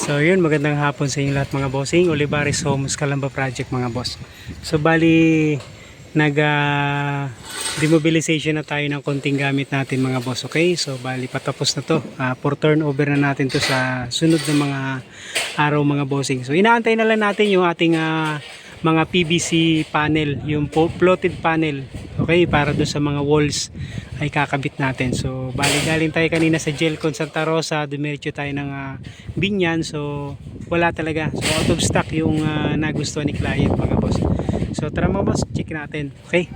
So yun, magandang hapon sa inyo lahat mga bossing. Olivares Homes Calamba Project mga boss. So bali demobilization na tayo ng konting gamit natin mga boss. Okay, so bali patapos na to. For turnover na natin to sa sunod na mga araw mga bossing. So inaantay na lang natin yung ating mga PVC panel, yung floated panel. Okay, para doon sa mga walls ay kakabit natin. So bali galing tayo kanina sa Gelcon Santa Rosa, dumiretso tayo ng Binyan. So wala talaga. So out of stock yung nagustuhan ni client mga boss. So tara mga boss, check natin. Okay.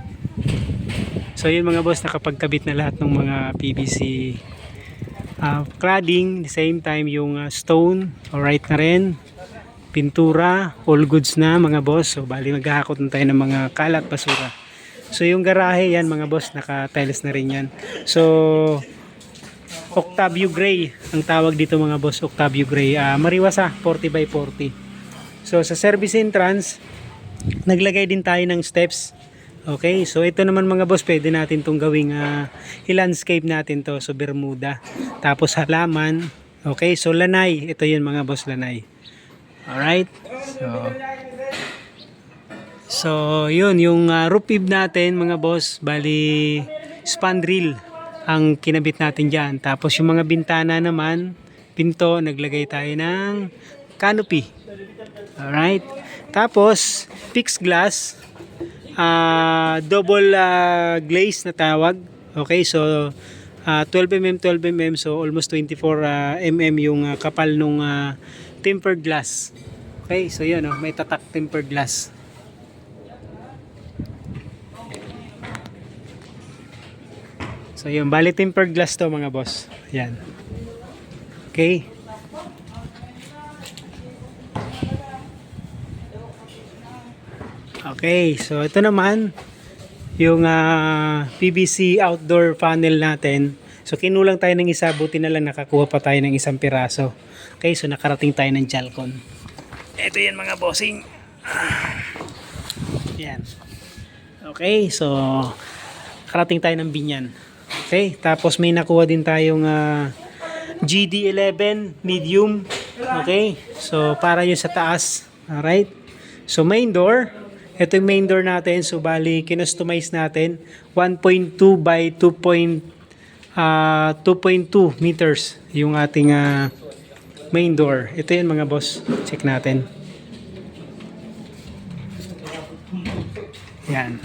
So yun mga boss, nakapagkabit na lahat ng mga PVC cladding, the same time yung stone, alright na rin. Pintura, all goods na mga boss. So bali maghahakot na tayo ng mga kalat, basura. So yung garahe yan mga boss, naka-tiles na rin yan. So Octavio Gray ang tawag dito mga boss, Octavio Gray. Mariwasa 40 by 40. So sa service entrance, naglagay din tayo ng steps. Okay, so ito naman mga boss, pwede natin itong gawing i-landscape natin to. So Bermuda. Tapos halaman. Okay, so lanay. Ito yun mga boss, lanay. Alright. So yun, yung roof eave natin mga boss, bali spandrel ang kinabit natin dyan. Tapos yung mga bintana naman, pinto, naglagay tayo ng canopy. Alright. Tapos fixed glass, double glaze na tawag. Okay, so 12mm, 12mm, so almost 24mm yung kapal nung tempered glass. Okay, so yun, may tatak tempered glass. So yun, bali tempered glass to mga boss. Yan. Okay. Okay, so ito naman yung PVC outdoor panel natin. So kinulang tayo ng isa, buti na lang nakakuha pa tayo ng isang piraso. Okay, so nakarating tayo ng Gelcon. Ito yan mga bossing. Yan. Okay, so nakarating tayo ng Binyan. Okay, tapos may nakuha din tayong GD11 medium. Okay, so para yun sa taas. Alright, so main door. Ito yung main door natin. So bali kinustomize natin 1.2 by 2.2 meters yung ating main door. Ito yun mga boss, check natin. Yan.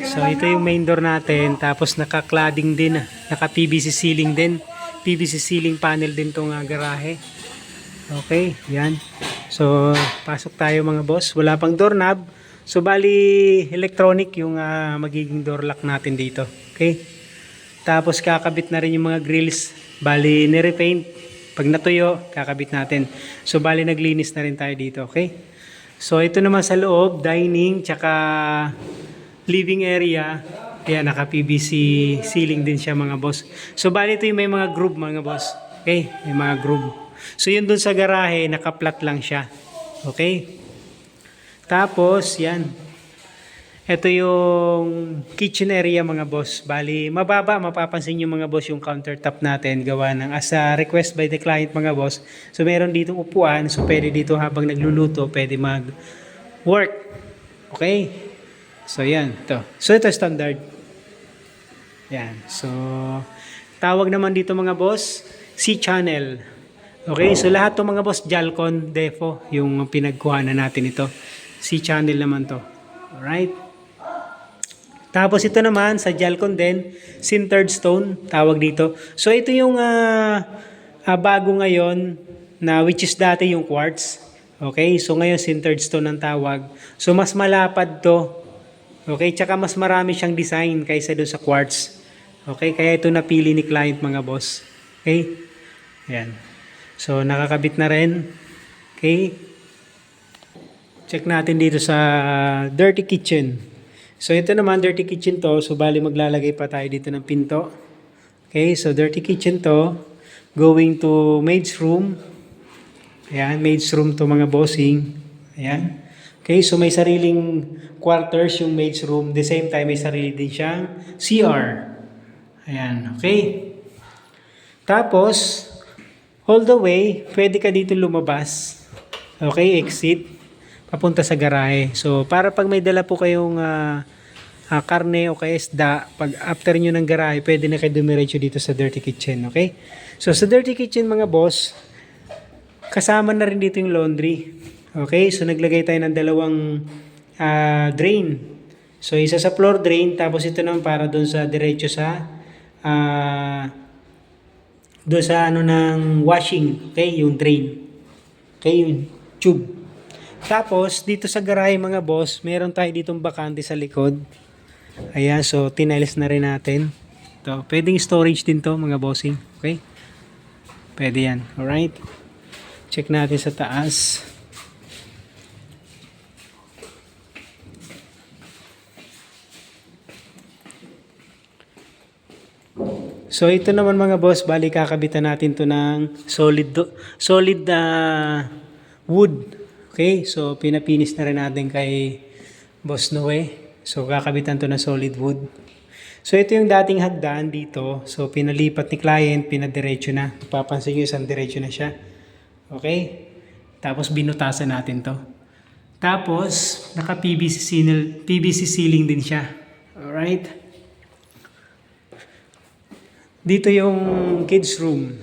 So ito yung main door natin, tapos naka-cladding din, naka-PVC ceiling din, PVC ceiling panel din tong garahe. Okay, yan. So pasok tayo mga boss, wala pang doorknob. So bali electronic yung magiging door lock natin dito. Okay. Tapos kakabit na rin yung mga grills, bali nirepaint. Pag natuyo, kakabit natin. So bali naglinis na rin tayo dito, okay? So ito naman sa loob, dining tsaka living area, ayan, naka PVC ceiling din siya mga boss. So bali ito yung may mga groove mga boss. Okay, may mga groove. So yun dun sa garahe, naka-flat lang siya. Okay? Tapos yan. Ito yung kitchen area mga boss. Bali mababa, mapapansin nyo mga boss yung countertop natin gawa ng as a request by the client mga boss. So meron dito upuan, so pwede dito habang nagluluto, pwede mag-work. Okay? So yan, ito. So ito standard. Yan. So tawag naman dito mga boss, C-channel. Okay, so lahat ng mga boss Gelcon Defo yung pinagkuhanan natin ito. C-channel naman to. Alright. Tapos ito naman sa Gelcon din, sintered stone tawag dito. So ito yung bago ngayon na which is dati yung quartz. Okay, so ngayon sintered stone ang tawag. So mas malapad to. Okay, tsaka mas marami siyang design kaysa doon sa quartz. Okay, kaya ito napili ni client mga boss. Okay, ayan. So nakakabit na rin. Okay, check natin dito sa dirty kitchen. So ito naman dirty kitchen to. So bali maglalagay pa tayo dito ng pinto. Okay, so dirty kitchen to. Going to maid's room. Ayan, maid's room to mga bossing. Ayan. Okay, so may sariling quarters yung maid's room. The same time, may sarili din siyang CR. Ayan, okay. Tapos, all the way, pwede ka dito lumabas. Okay, exit. Papunta sa garahe. So, para pag may dala po kayong karne o kaya isda, pag after nyo ng garahe, pwede na kayo dumiretso dito sa dirty kitchen. Okay? So, sa dirty kitchen mga boss, kasama na rin dito yung laundry. Okay? So, naglagay tayo ng dalawang drain. So, isa sa floor drain, tapos ito naman para doon sa diretso sa doon sa ano ng washing. Okay? Yung drain. Okay? Yung tube. Tapos, dito sa garahe mga boss, meron tayo ditong bakante sa likod. Ayan, so tiniles na rin natin. Ito, pwedeng storage din to mga bossing. Okay? Pwede yan. Alright? Check natin sa taas. So ito naman mga boss, bali kakabitan natin to ng solid wood. Okay? So pinapinis na rin natin kay Boss Noe. So kakabitan to ng solid wood. So ito yung dating hagdan dito. So pinalipat ni client, pinadiretso na. Papansin nyo isang diretso na siya. Okay? Tapos binutasan natin to. Tapos naka PVC ceiling din siya. Alright? Dito yung kids room.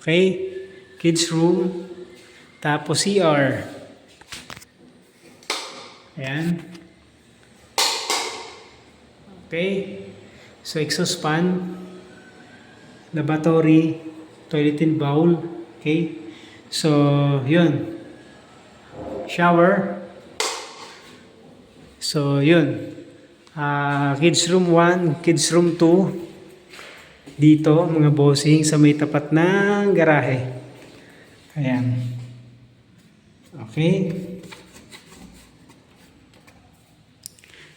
Okay? Kids room. Tapos CR. Ayan. Okay? So, exhaust fan. Lavatory. Toilet and bowl. Okay? So, yun. Shower. So, yun. Kids room 1, kids room 2. Dito, mga bossing, sa may tapat ng garahe. Ayan. Okay.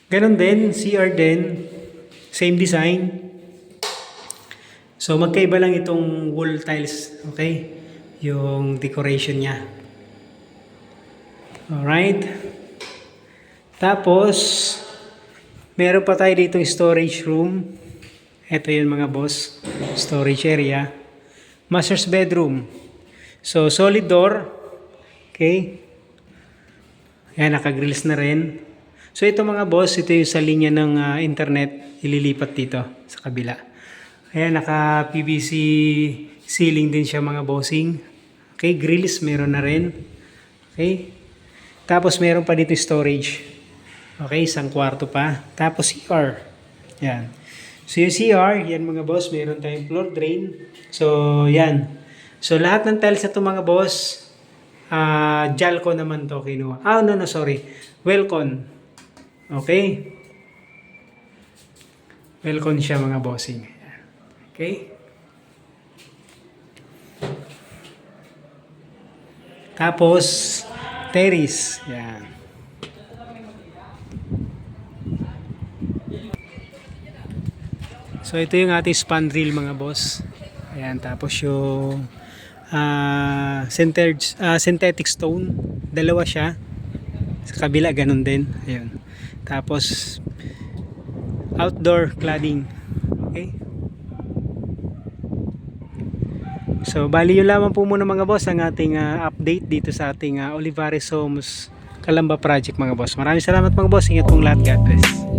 Ganon din, CR din. Same design. So, magkaiba lang itong wall tiles. Okay? Yung decoration niya. Alright. Tapos, meron pa tayo ditong storage room. Ito yun mga boss, storage area. Master's bedroom. So, solid door. Okay. Ayan, nakagrills na rin. So, ito mga boss, ito yung sa linya ng internet. Ililipat dito sa kabila. Ayan, naka-PVC ceiling din siya mga bossing. Okay, grills meron na rin. Okay. Tapos, meron pa dito storage. Okay, isang kwarto pa. Tapos, CR. Ayan. So yung CR, yan mga boss, meron tayong floor drain. So yan. So lahat ng tiles na ito mga boss, Jalco naman to kinuha. No, sorry. Welcon. Okay? Welcon siya mga bossing. Okay? Tapos, terrace. Yan. So ito yung ating span rail mga boss. Ayan, tapos yung synthetic stone, dalawa siya. Sa kabila ganun din. Ayan. Tapos outdoor cladding. Okay? So bali yun lamang po muna mga boss ang ating update dito sa ating Olivares Homes Calamba project mga boss. Maraming salamat mga boss. Ingat pong lahat. God bless.